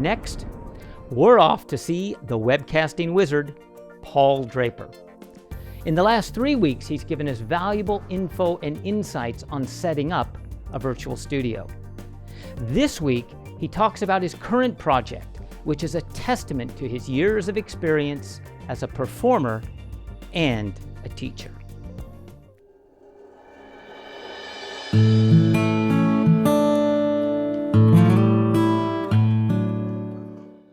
next, we're off to see the webcasting wizard, Paul Draper. In the last 3 weeks, he's given us valuable info and insights on setting up a virtual studio. This week, he talks about his current project, which is a testament to his years of experience as a performer and a teacher.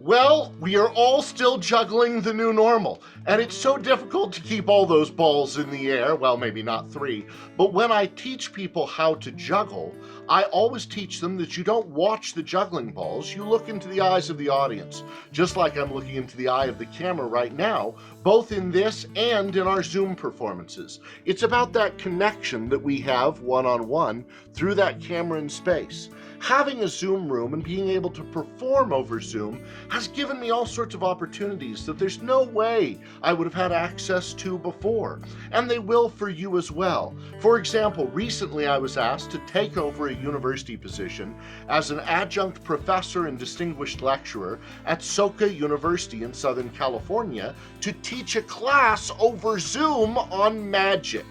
Well, we are all still juggling the new normal, and it's so difficult to keep all those balls in the air. Well, maybe not 3, but when I teach people how to juggle, I always teach them that you don't watch the juggling balls, you look into the eyes of the audience, just like I'm looking into the eye of the camera right now, both in this and in our Zoom performances. It's about that connection that we have one-on-one through that camera in space. Having a Zoom room and being able to perform over Zoom has given me all sorts of opportunities that there's no way I would have had access to before, and they will for you as well. For example, recently I was asked to take over a university position as an adjunct professor and distinguished lecturer at Soka University in Southern California to teach a class over Zoom on magic.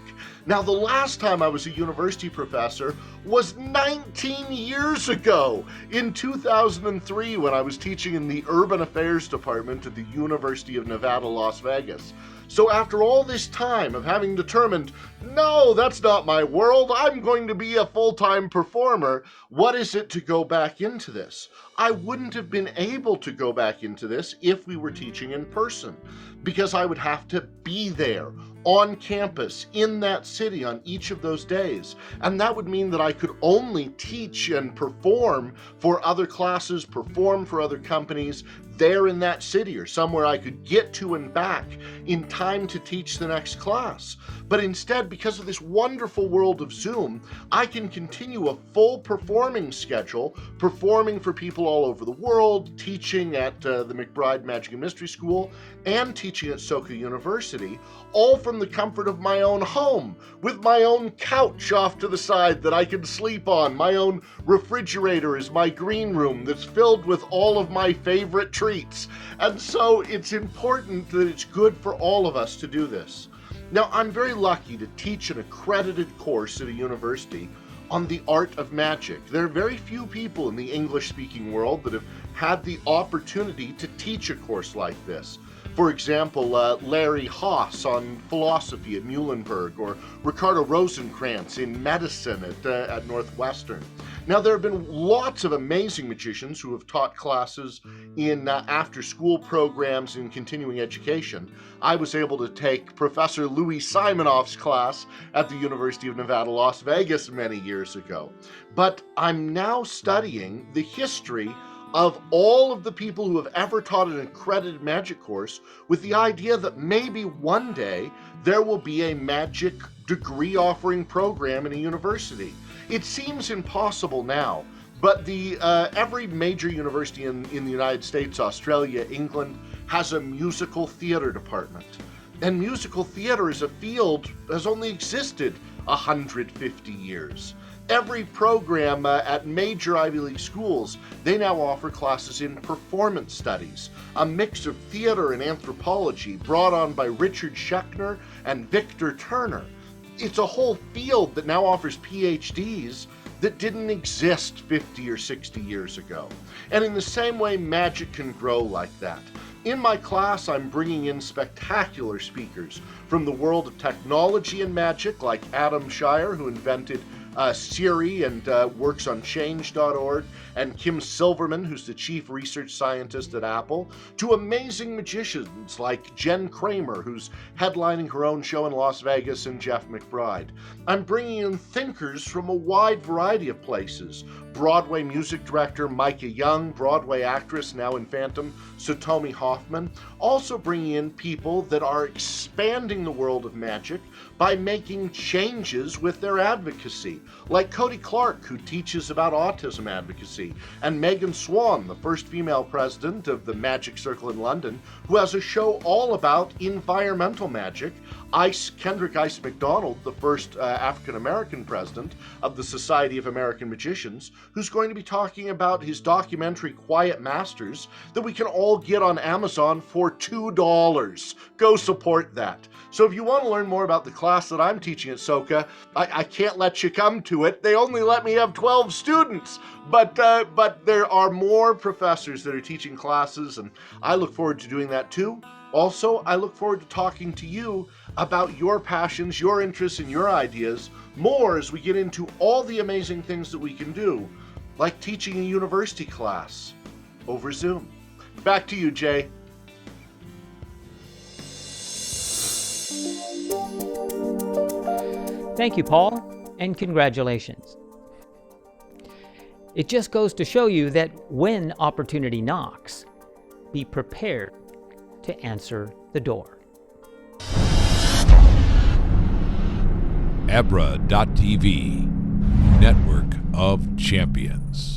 Now, the last time I was a university professor was 19 years ago, in 2003, when I was teaching in the Urban Affairs Department at the University of Nevada, Las Vegas. So after all this time of having determined, no, that's not my world, I'm going to be a full-time performer, what is it to go back into this? I wouldn't have been able to go back into this if we were teaching in person, because I would have to be there on campus in that city on each of those days. And that would mean that I could only teach and perform for other classes, perform for other companies there in that city or somewhere I could get to and back in time to teach the next class. But instead, because of this wonderful world of Zoom, I can continue a full performing schedule, performing for people all over the world, teaching at the McBride Magic and Mystery School, and teaching at Soka University, all from the comfort of my own home, with my own couch off to the side that I can sleep on. My own refrigerator is my green room that's filled with all of my favorite treats. And so it's important that it's good for all of us to do this. Now, I'm very lucky to teach an accredited course at a university on the art of magic. There are very few people in the English-speaking world that have had the opportunity to teach a course like this. For example, Larry Haas on philosophy at Muhlenberg, or Ricardo Rosenkranz in medicine at Northwestern. Now, there have been lots of amazing magicians who have taught classes in after-school programs in continuing education. I was able to take Professor Louis Simonoff's class at the University of Nevada, Las Vegas many years ago. But I'm now studying the history of all of the people who have ever taught an accredited magic course, with the idea that maybe one day there will be a magic degree offering program in a university. It seems impossible now, but every major university in the United States, Australia, England, has a musical theater department. And musical theater as a field has only existed 150 years. Every program at major Ivy League schools, they now offer classes in performance studies, a mix of theater and anthropology brought on by Richard Schechner and Victor Turner. It's a whole field that now offers PhDs that didn't exist 50 or 60 years ago. And in the same way, magic can grow like that. In my class, I'm bringing in spectacular speakers from the world of technology and magic, like Adam Cheyer, who invented Siri and works on change.org, and Kim Silverman, who's the chief research scientist at Apple, to amazing magicians like Jen Kramer, who's headlining her own show in Las Vegas, and Jeff McBride. I'm bringing in thinkers from a wide variety of places. Broadway music director Micah Young, Broadway actress now in Phantom, Satomi Hofmann, also bringing in people that are expanding the world of magic by making changes with their advocacy. like Cody Clark, who teaches about autism advocacy, and Megan Swann, the first female president of the Magic Circle in London, who has a show all about environmental magic, Kenrick McDonald, the first African-American president of the Society of American Magicians, who's going to be talking about his documentary Quiet Masters that we can all get on Amazon for $2. Go support that. So if you want to learn more about the class that I'm teaching at Soka, I can't let you come to it. They only let me have 12 students. But there are more professors that are teaching classes, and I look forward to doing that too. Also, I look forward to talking to you about your passions, your interests, and your ideas more as we get into all the amazing things that we can do, like teaching a university class over Zoom. Back to you, Jay. Thank you, Paul, and congratulations. It just goes to show you that when opportunity knocks, be prepared to answer the door. Abra.tv, Network of Champions.